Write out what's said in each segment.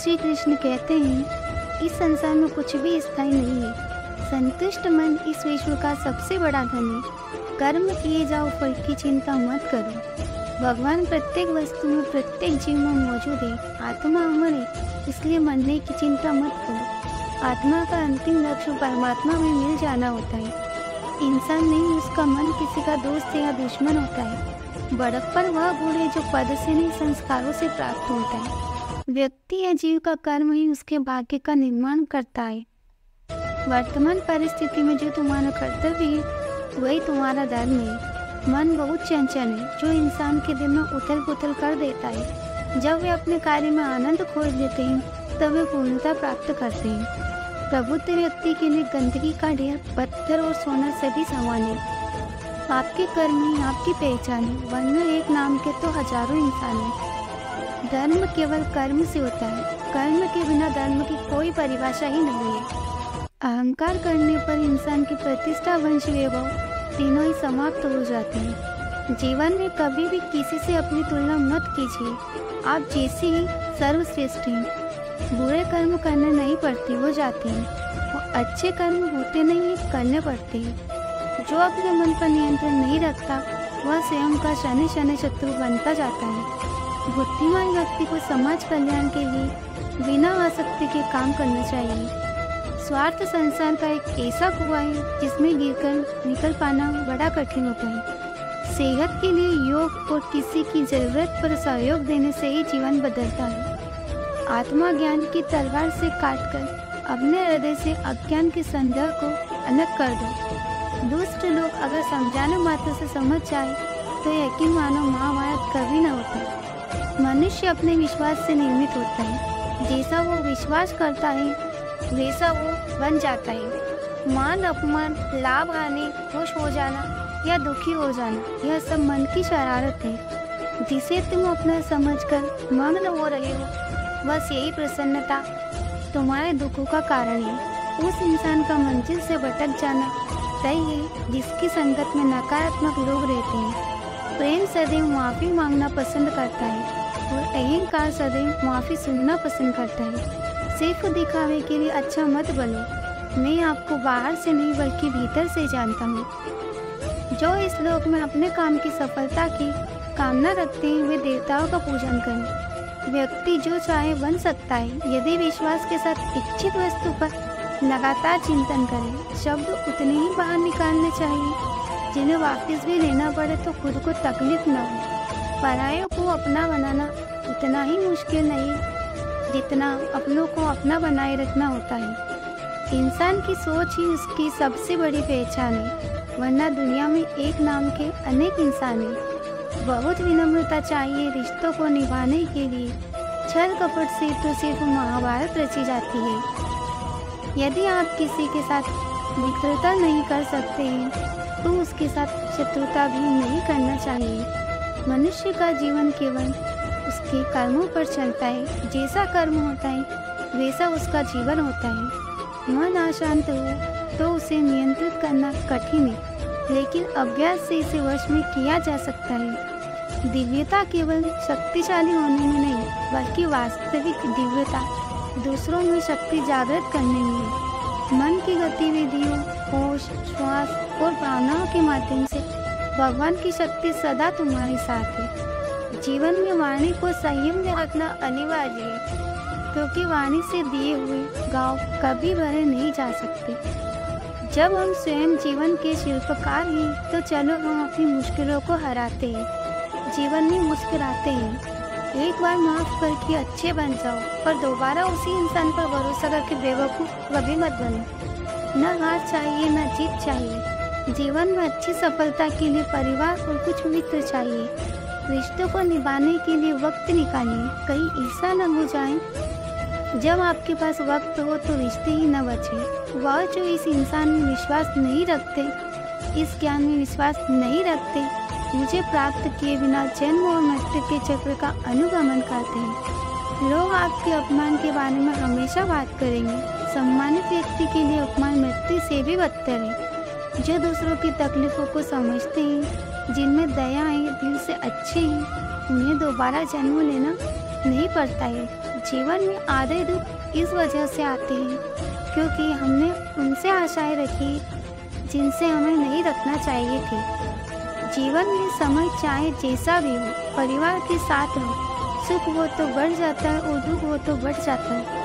श्री कृष्ण कहते हैं, इस संसार में कुछ भी स्थायी नहीं है। संतुष्ट मन इस विश्व का सबसे बड़ा धन है। कर्म किए जाओ, फल की चिंता मत करो। भगवान प्रत्येक वस्तु में, प्रत्येक जीव में मौजूद है। आत्मा अमर है, इसलिए मरने की चिंता मत करो। आत्मा का अंतिम लक्ष्य परमात्मा में मिल जाना होता है। इंसान नहीं, उसका मन किसी का दोस्त या दुश्मन होता है। बड़प्पन वह गुण है जो पद से नहीं, संस्कारों से प्राप्त होता है। व्यक्ति या जीव का कर्म ही उसके भाग्य का निर्माण करता है। वर्तमान परिस्थिति में जो तुम्हारा कर्तव्य है वही तुम्हारा धर्म है। मन बहुत चंचल है, जो इंसान के दिल में उथल पुथल कर देता है। जब वे अपने कार्य में आनंद खोज लेते हैं तब वे पूर्णता प्राप्त करते हैं। प्रबुद्ध व्यक्ति के लिए गंदगी का ढेर, पत्थर और सोना सभी समान है। आपके कर्म ही आपकी पहचान है, वरना एक नाम के तो हजारों इंसान हैं। धर्म केवल कर्म से होता है। कर्म के बिना धर्म की कोई परिभाषा ही नहीं है। अहंकार करने पर इंसान की प्रतिष्ठा, वंश, वैभव तीनों ही समाप्त हो जाते हैं। जीवन में कभी भी किसी से अपनी तुलना मत कीजिए। आप जैसे ही सर्वश्रेष्ठ हैं। बुरे कर्म करने नहीं पड़ते, हो जाते हैं। और अच्छे कर्म होते नहीं, करने पड़ते हैं। जो अपने मन पर नियंत्रण नहीं रखता वह स्वयं का शनि शनि शत्रु बनता जाता है। बुद्धिमान व्यक्ति को समाज कल्याण के लिए बिना आसक्ति के काम करना चाहिए। स्वार्थ संसार का एक ऐसा कुआं है जिसमें गिरकर निकल पाना बड़ा कठिन होता है। सेहत के लिए योग और किसी की जरूरत पर सहयोग देने से ही जीवन बदलता है। आत्मा ज्ञान की तलवार से काटकर अपने हृदय से अज्ञान के संदेह को अलग कर दो। दुष्ट लोग अगर समझाने मात्र से समझ जाए तो यकीन मानो महाभारत कभी न होता। मनुष्य अपने विश्वास से निर्मित होता है। जैसा वो विश्वास करता है वैसा वो बन जाता है। मान अपमान, लाभ हानि, खुश हो जाना या दुखी हो जाना, यह सब मन की शरारत है जिसे तुम अपना समझकर मग्न हो रहे हो। बस यही प्रसन्नता तुम्हारे दुखों का कारण है। उस इंसान का मंजिल से भटक जाना सही है जिसकी संगत में नकारात्मक लोग रहते हैं। प्रेम सदैव माफी मांगना पसंद करता है और अहंकार सदैव माफी सुनना पसंद करता है। सिर्फ दिखावे के लिए अच्छा मत बनो। मैं आपको बाहर से नहीं बल्कि भीतर से जानता हूँ। जो इस लोक में अपने काम की सफलता की कामना रखते हैं वे देवताओं का पूजन करें। व्यक्ति जो चाहे बन सकता है यदि विश्वास के साथ इच्छित वस्तु पर लगातार चिंतन करे। शब्द उतने ही बाहर निकालने चाहिए जिन्हें वापस भी लेना पड़े तो खुद को तकलीफ न हो। परायों को अपना बनाना उतना ही मुश्किल नहीं जितना अपनों को अपना बनाए रखना होता है। इंसान की सोच ही उसकी सबसे बड़ी पहचान है, वरना दुनिया में एक नाम के अनेक इंसान हैं। बहुत विनम्रता चाहिए रिश्तों को निभाने के लिए। छल कपट से तो सिर्फ महाभारत रची जाती है। यदि आप किसी के साथ मित्रता नहीं कर सकते हैं तो उसके साथ शत्रुता भी नहीं करना चाहिए। मनुष्य का जीवन केवल उसके कर्मों पर चलता है। जैसा कर्म होता है वैसा उसका जीवन होता है। मन अशांत हो तो उसे नियंत्रित करना कठिन है, लेकिन अभ्यास से इसे वश में किया जा सकता है। दिव्यता केवल शक्तिशाली होने में नहीं बल्कि वास्तविक दिव्यता दूसरों में शक्ति जागृत करने में है। मन की गतिविधियों, होश, श्वास और भावनाओं के माध्यम से भगवान की शक्ति सदा तुम्हारे साथ है। जीवन में वाणी को संयम में रखना अनिवार्य है, क्योंकि वाणी से दिए हुए गाँव कभी भरे नहीं जा सकते। जब हम स्वयं जीवन के शिल्पकार हैं तो चलो हम अपनी मुश्किलों को हराते हैं, जीवन में मुस्कुराते हैं। एक बार माफ करके अच्छे बन जाओ, पर दोबारा उसी इंसान पर भरोसा करके बेवकूफ कभी मत बनो। न हार चाहिए न जीत चाहिए। जीवन में अच्छी सफलता के लिए परिवार और कुछ मित्र चाहिए। रिश्तों को निभाने के लिए वक्त निकालिए, कहीं ऐसा न हो जाए जब आपके पास वक्त हो तो रिश्ते ही न बचे। वह जो इस इंसान में विश्वास नहीं रखते, इस ज्ञान में विश्वास नहीं रखते, मुझे प्राप्त किए बिना जन्म और मृत्यु के चक्र का अनुगमन करते हैं। लोग आपके अपमान के बारे में हमेशा बात करेंगे। सम्मानित व्यक्ति के लिए अपमान मृत्यु से भी बदतर है। जो दूसरों की तकलीफों को समझते हैं, जिनमें दया है, दिल से अच्छे हैं, उन्हें दोबारा जन्म लेना नहीं पड़ता है। जीवन में आधे दुख इस वजह से आते हैं क्योंकि हमने उनसे आशाएं रखी जिनसे हमें नहीं रखना चाहिए थी। जीवन में समय चाहे जैसा भी हो, परिवार के साथ रहो, सुख हो तो बढ़ जाता है और दुख हो तो बढ़ जाता है।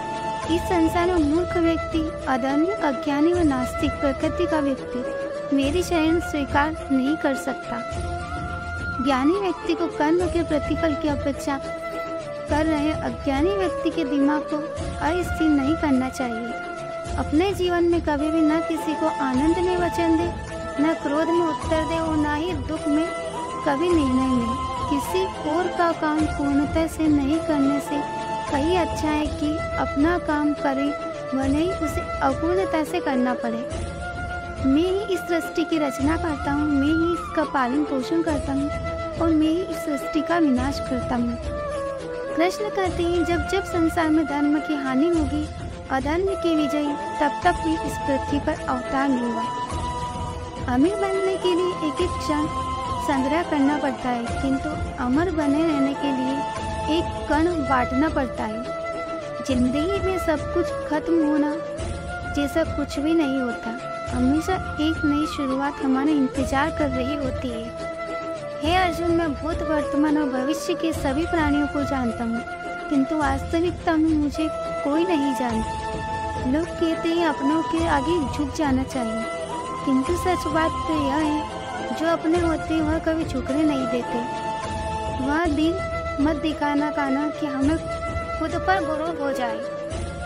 इस संसार में मूर्ख व्यक्ति, अदन्य, अज्ञानी व नास्तिक प्रकृति का व्यक्ति मेरी शरण स्वीकार नहीं कर सकता। ज्ञानी व्यक्ति को कर्म के प्रतिफल की अपेक्षा कर रहे अज्ञानी व्यक्ति के दिमाग को अस्थिर नहीं करना चाहिए। अपने जीवन में कभी भी न किसी को आनंद में वचन दे, न क्रोध में उत्तर दे और न ही दुख में कभी निर्णय ले। किसी और का काम पूर्णता से नहीं करने से कहीं अच्छा है कि अपना काम करें, भले ही उसे अपूर्णता से करना पड़े। मैं ही इस सृष्टि की रचना करता हूँ, मैं ही इसका पालन पोषण करता हूँ और मैं ही इस सृष्टि का विनाश करता हूँ। कृष्ण कहते हैं, जब जब संसार में धर्म की हानि होगी, अधर्म की विजयी, तब तक भी इस पृथ्वी पर अवतार होगा। अमीर बनने के लिए एक एक क्षण संग्रह करना पड़ता है, किंतु अमर बने रहने के लिए एक कण बांटना पड़ता है। जिंदगी में सब कुछ खत्म होना जैसा कुछ भी नहीं होता। हमेशा एक नई शुरुआत हमारा इंतजार कर रही होती है। हे अर्जुन, मैं भूत, वर्तमान और भविष्य के सभी प्राणियों को जानता हूँ, किंतु वास्तविकता में मुझे कोई नहीं जानता। लोग कहते हैं अपनों के आगे झुक जाना चाहिए, किंतु सच बात तो यह है, जो अपने होते हैं वह कभी झुकने नहीं देते। वह दिल मत दिखाना काना कि हमें खुद पर गुरूर हो जाए।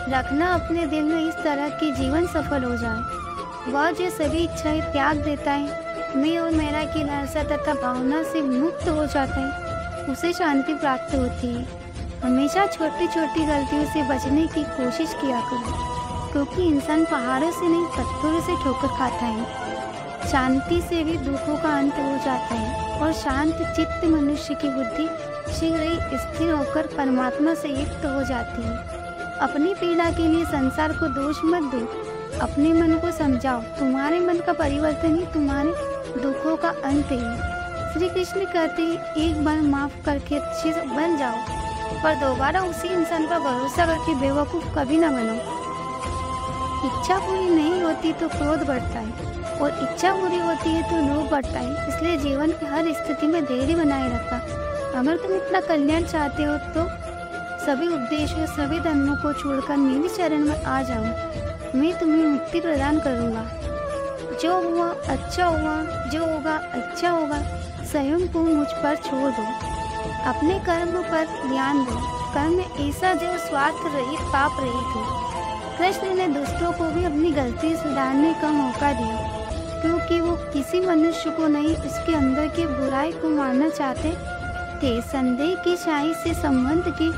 रखना अपने दिल में इस तरह कि जीवन सफल हो जाए। वह जो सभी इच्छाएं त्याग देता है, मैं और मेरा की लालसा तथा भावना से मुक्त हो जाता है, उसे शांति प्राप्त होती है। हमेशा छोटी छोटी गलतियों से बचने की कोशिश किया करो, क्योंकि इंसान पहाड़ों से नहीं पत्थरों से ठोकर खाता है। शांति से भी दुखों का अंत हो जाता है और शांत चित्त मनुष्य की बुद्धि शीघ्र ही स्थिर होकर परमात्मा से युक्त हो जाती है। अपनी पीड़ा के लिए संसार को दोष मत दो, अपने मन को समझाओ। तुम्हारे मन का परिवर्तन ही तुम्हारे दुखों का अंत है। श्री कृष्ण कहते हैं, एक बार माफ करके अच्छे से बन जाओ, पर दोबारा उसी इंसान पर भरोसा करके बेवकूफ कभी न बनो। इच्छा पूरी नहीं होती तो क्रोध बढ़ता है और इच्छा पूरी होती है तो लोभ बढ़ता है। इसलिए जीवन की हर स्थिति में धैर्य बनाए रखा। अगर तुम अपना कल्याण चाहते हो तो सभी उपदेशों, सभी धर्मों को छोड़कर मेरी शरण में आ जाओ। मैं तुम्हें मुक्ति प्रदान करूँगा। जो हुआ अच्छा हुआ, जो होगा अच्छा होगा। स्वयं को मुझ पर छोड़ दो, अपने कर्म पर ध्यान दो। कर्म ऐसा जो स्वार्थ रहित, पाप रहित हो। कृष्ण ने दुष्टों को भी अपनी गलती सुधारने का मौका दिया, क्योंकि वो किसी मनुष्य को नहीं, उसके अंदर की बुराई को मारना चाहते थे। संदेह की शाही से संबंध के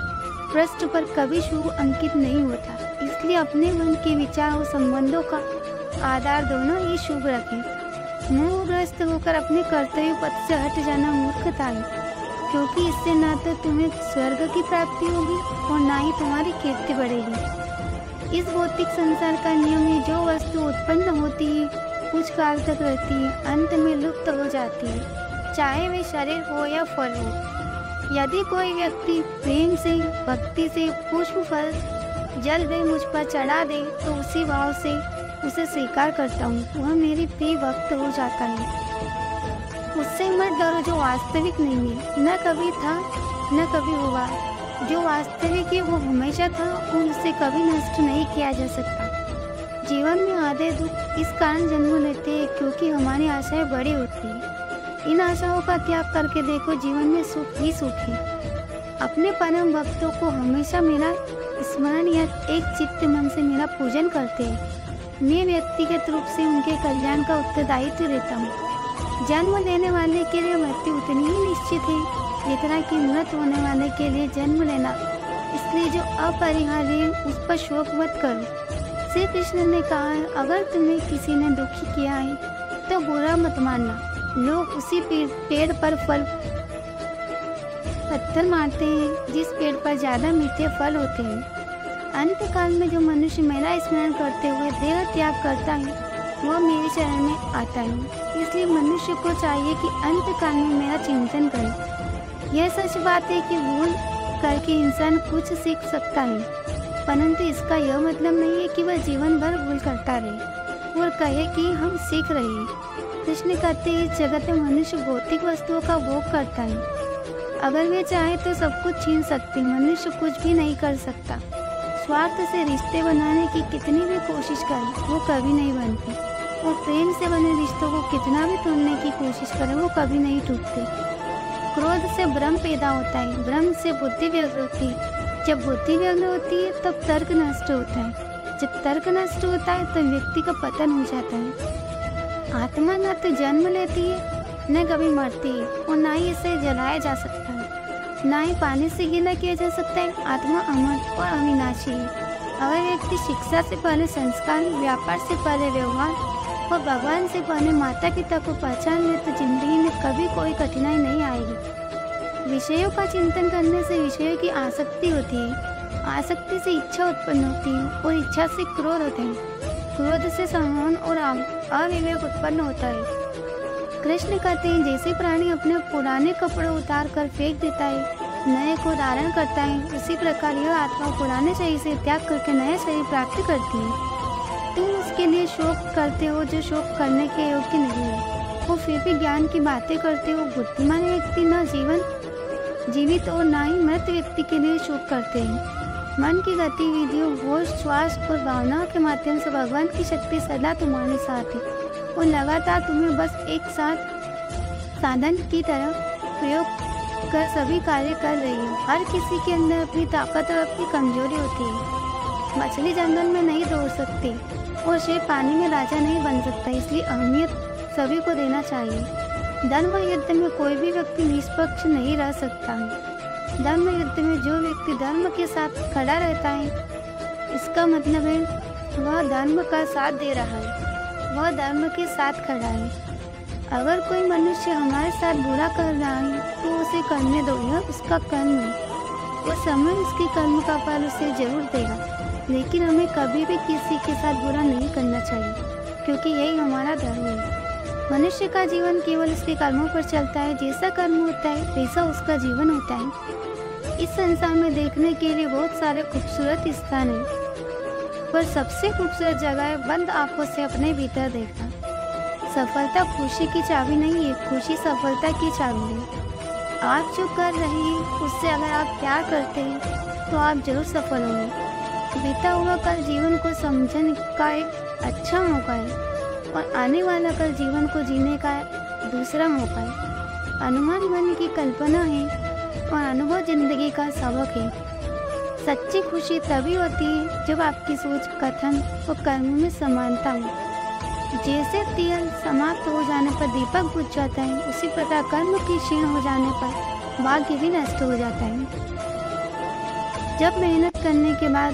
पृष्ठ पर कभी शुभ अंकित नहीं होता, इसलिए अपने मन के विचार और संबंधों का आधार दोनों ही शुभ रखें। मोहग्रस्त होकर अपने कर्तव्य पथ से हट जाना मूर्खता है, क्योंकि इससे न तो तुम्हें स्वर्ग की प्राप्ति होगी और न ही तुम्हारी कीर्ति बढ़ेगी। इस भौतिक संसार का नियम है, जो वस्तु उत्पन्न होती है कुछ काल तक रहती है, अंत में लुप्त हो जाती है, चाहे वे शरीर हो या फल हो। यदि कोई व्यक्ति प्रेम से, भक्ति से पुष्प, फल, जल भी मुझ पर चढ़ा दे तो उसी भाव से उसे स्वीकार करता हूँ, वह मेरी प्रिय भक्त हो जाता है। उससे मत डरो जो वास्तविक नहीं है, न कभी था न कभी होगा। जो वास्तविक है वो हमेशा था और उसे कभी नष्ट नहीं किया जा सकता। जीवन में आधे दुख इस कारण जन्म लेते हैं क्योंकि हमारी आशाएं बड़ी होती हैं। इन आशाओं का त्याग करके देखो, जीवन में सुख ही सुख है। अपने परम भक्तों को हमेशा मेरा स्मरण या एक चित्त मन से मेरा पूजन करते हैं। मैं व्यक्तिगत रूप से उनके कल्याण का उत्तरदायित्व लेता हूँ। जन्म लेने वाले के लिए मृत्यु उतनी ही निश्चित है जितना कि मृत होने वाले के लिए जन्म लेना। इसलिए जो अपरिहार्य है उस पर शोक मत करो। श्री कृष्ण ने कहा है, अगर तुम्हें किसी ने दुखी किया है तो बुरा मत मानना। लोग उसी पेड़ पर पत्थर मारते हैं जिस पेड़ पर ज्यादा मीठे फल होते हैं। अंत काल में जो मनुष्य मेरा स्मरण करते हुए देह त्याग करता है वह मेरी शरण में आता है। इसलिए मनुष्य को चाहिए कि अंत काल में मेरा चिंतन करे। यह सच बात है कि भूल करके इंसान कुछ सीख सकता है, परंतु इसका यह मतलब नहीं है कि वह जीवन भर भूल करता रहे और कहे कि हम सीख रहे हैं। कृष्ण कहते हैं इस जगत में मनुष्य भौतिक वस्तुओं का भोग करता है। अगर वे चाहे तो सब कुछ छीन सकते, मनुष्य कुछ भी नहीं कर सकता। स्वार्थ से रिश्ते बनाने की कितनी भी कोशिश करे वो कभी नहीं बनते, और प्रेम से बने रिश्तों को कितना भी तोड़ने की कोशिश करे वो कभी नहीं टूटते। क्रोध से भ्रम पैदा होता है, भ्रम से बुद्धि व्यग्र होती है, जब बुद्धि व्यग्र होती है तब तर्क नष्ट होता है, जब तर्क नष्ट होता है तो व्यक्ति का पतन हो जाता है। आत्मा न तो जन्म लेती है न कभी मरती है, और न ही इसे जलाया जा सकता है, न ही पानी से गीला किया जा सकता है। आत्मा अमर और अविनाशी है। अगर व्यक्ति शिक्षा से पहले संस्कार, व्यापार से पहले व्यवहार और भगवान से पहले माता पिता को पहचान ले तो जिंदगी में कभी कोई कठिनाई नहीं आएगी। विषयों का चिंतन करने से विषयों की आसक्ति होती है, आसक्ति से इच्छा उत्पन्न होती है और इच्छा से क्रोध होते हैं, क्रोध से सम्मान और अविवेक उत्पन्न होता है। कृष्ण कहते हैं जैसे प्राणी अपने पुराने कपड़े उतार कर फेंक देता है, नए को धारण करता है, उसी प्रकार यह आत्मा पुराने शरीर से त्याग करके नया शरीर प्राप्त करती है। तुम उसके लिए शोक करते हो जो शोक करने के योग्य नहीं है, वो फिर भी ज्ञान की बातें करते हो। बुद्धिमान व्यक्ति न जीवित और न ही मृत व्यक्ति के लिए शोक करते हैं। मन की गतिविधियों, होश, श्वास और भावनाओं के माध्यम से भगवान की शक्ति सदा तुम्हारे साथ है और लगातार तुम्हें बस एक साथ साधन की तरह प्रयोग कर सभी कार्य कर रही है। हर किसी के अंदर अपनी ताकत और अपनी कमजोरी होती है। मछली जंगल में नहीं दौड़ सकती और शेर पानी में राजा नहीं बन सकता, इसलिए अहमियत सभी को देना चाहिए। धर्म युद्ध में कोई भी व्यक्ति निष्पक्ष नहीं रह सकता है। धर्म युद्ध में जो व्यक्ति धर्म के साथ खड़ा रहता है, इसका मतलब है वह धर्म का साथ दे रहा है, वह धर्म के साथ खड़ा है। अगर कोई मनुष्य हमारे साथ बुरा कर रहा है तो उसे करने दो, यह उसका कर्म है, वो समय उसके कर्म का फल उसे जरूर देगा। लेकिन हमें कभी भी किसी के साथ बुरा नहीं करना चाहिए, क्योंकि यही हमारा धर्म है। मनुष्य का जीवन केवल उसके कर्मों पर चलता है, जैसा कर्म होता है वैसा उसका जीवन होता है। इस संसार में देखने के लिए बहुत सारे खूबसूरत स्थान हैं, पर सबसे खूबसूरत जगह है बंद आंखों से अपने भीतर देखना। सफलता खुशी की चाबी नहीं है, खुशी सफलता की चाबी है। आप जो कर रहे हैं उससे अगर आप प्यार करते हैं तो आप जरूर सफल होंगे। बीता हुआ कल जीवन को समझने का एक अच्छा मौका है और आने वाला कल जीवन को जीने का दूसरा मौका है। अनुमान मन की कल्पना है और अनुभव जिंदगी का सबक है। सच्ची खुशी तभी होती है जब आपकी सोच, कथन और कर्म में समानता हो। जैसे तेल समाप्त हो जाने पर दीपक बुझ जाता है, उसी प्रकार कर्म की क्षीण हो जाने पर भाग्य भी नष्ट हो जाता है। जब मेहनत करने के बाद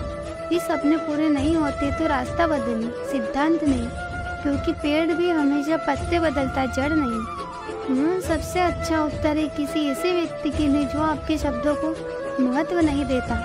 भी सपने पूरे नहीं होते तो रास्ता बदलें, सिद्धांत नहीं, क्योंकि पेड़ भी हमेशा पत्ते बदलता, जड़ नहीं। सबसे अच्छा उत्तर है किसी ऐसे व्यक्ति के लिए जो आपके शब्दों को महत्व नहीं देता।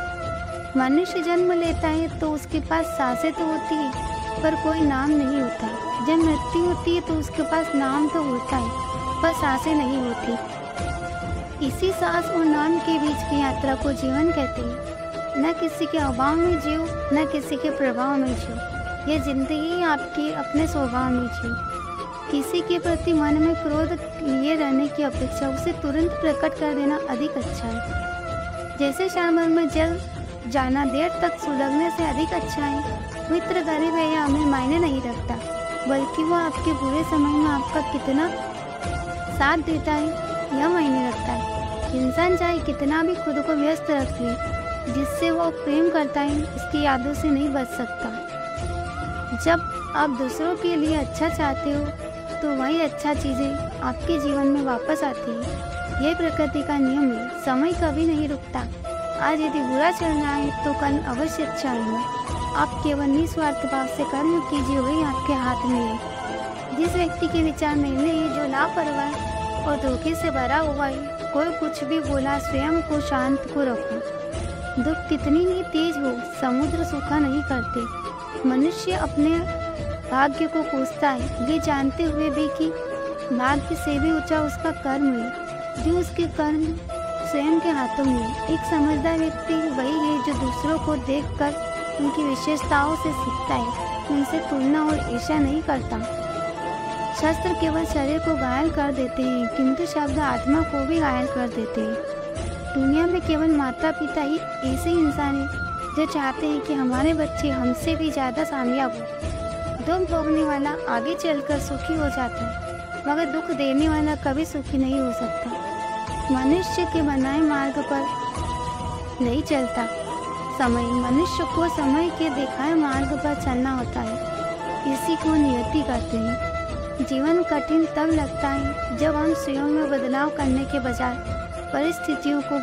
मनुष्य जन्म लेता है तो उसके पास सांसें तो होती है पर कोई नाम नहीं होता। जब मृत्यु होती है तो उसके पास नाम तो होता है पर सांसें नहीं होती। इसी सांस और नाम के बीच की यात्रा को जीवन कहते हैं। न किसी के अभाव में जियो, न किसी के प्रभाव में जियो। ये जिंदगी आपके अपने स्वभाव में जियो। किसी के प्रति मन में क्रोध लिए रहने की अपेक्षा उसे तुरंत प्रकट कर देना अधिक अच्छा है। जैसे शाम में जल जाना देर तक सुलगने से अधिक अच्छा है। मित्र गरीब है या अमीर मायने नहीं रखता, बल्कि वो आपके बुरे समय में आपका कितना साथ देता है यह मायने रखता है। इंसान चाहे कितना भी खुद को व्यस्त रख ले, जिससे वो प्रेम करता है उसकी यादों से नहीं बच सकता। जब आप दूसरों के लिए अच्छा चाहते हो तो वही अच्छा चीज़ें आपके जीवन में वापस आती है। यह प्रकृति का नियम है, समय कभी नहीं रुकता। आज यदि बुरा चल रहा है तो कल अवश्य अच्छा होगा। आप केवल निस्वार्थ भाव से कर्म कीजिए, वही आपके हाथ में है। जिस व्यक्ति के विचार मेले है, जो लापरवाह और धोखे से भरा हुआ है, कोई कुछ भी बोला स्वयं को शांत को रखो। दुख कितनी ही तेज हो, समुद्र सूखा नहीं करते। मनुष्य अपने भाग्य को कोसता है, ये जानते हुए भी कि भाग्य से भी ऊंचा उसका कर्म है। जो उसके कर्म स्वयं के हाथों में। एक समझदार व्यक्ति वही है जो दूसरों को देखकर उनकी विशेषताओं से सीखता है, उनसे तुलना और ईर्ष्या नहीं करता। शस्त्र केवल शरीर को घायल कर देते हैं, किंतु शब्द आत्मा को भी घायल कर देते हैं। दुनिया में केवल माता पिता ही ऐसे इंसान हैं जो चाहते हैं कि हमारे बच्चे हमसे भी ज़्यादा कामयाब हो। दुख भोगने वाला आगे चलकर सुखी हो जाता है, मगर दुख देने वाला कभी सुखी नहीं हो सकता। मनुष्य के बनाए मार्ग पर नहीं चलता समय, मनुष्य को समय के दिखाए मार्ग पर चलना होता है। इसी को नियति कहते हैं। जीवन कठिन तब लगता है जब हम स्वयं में बदलाव करने के बजाय परिस्थितियों को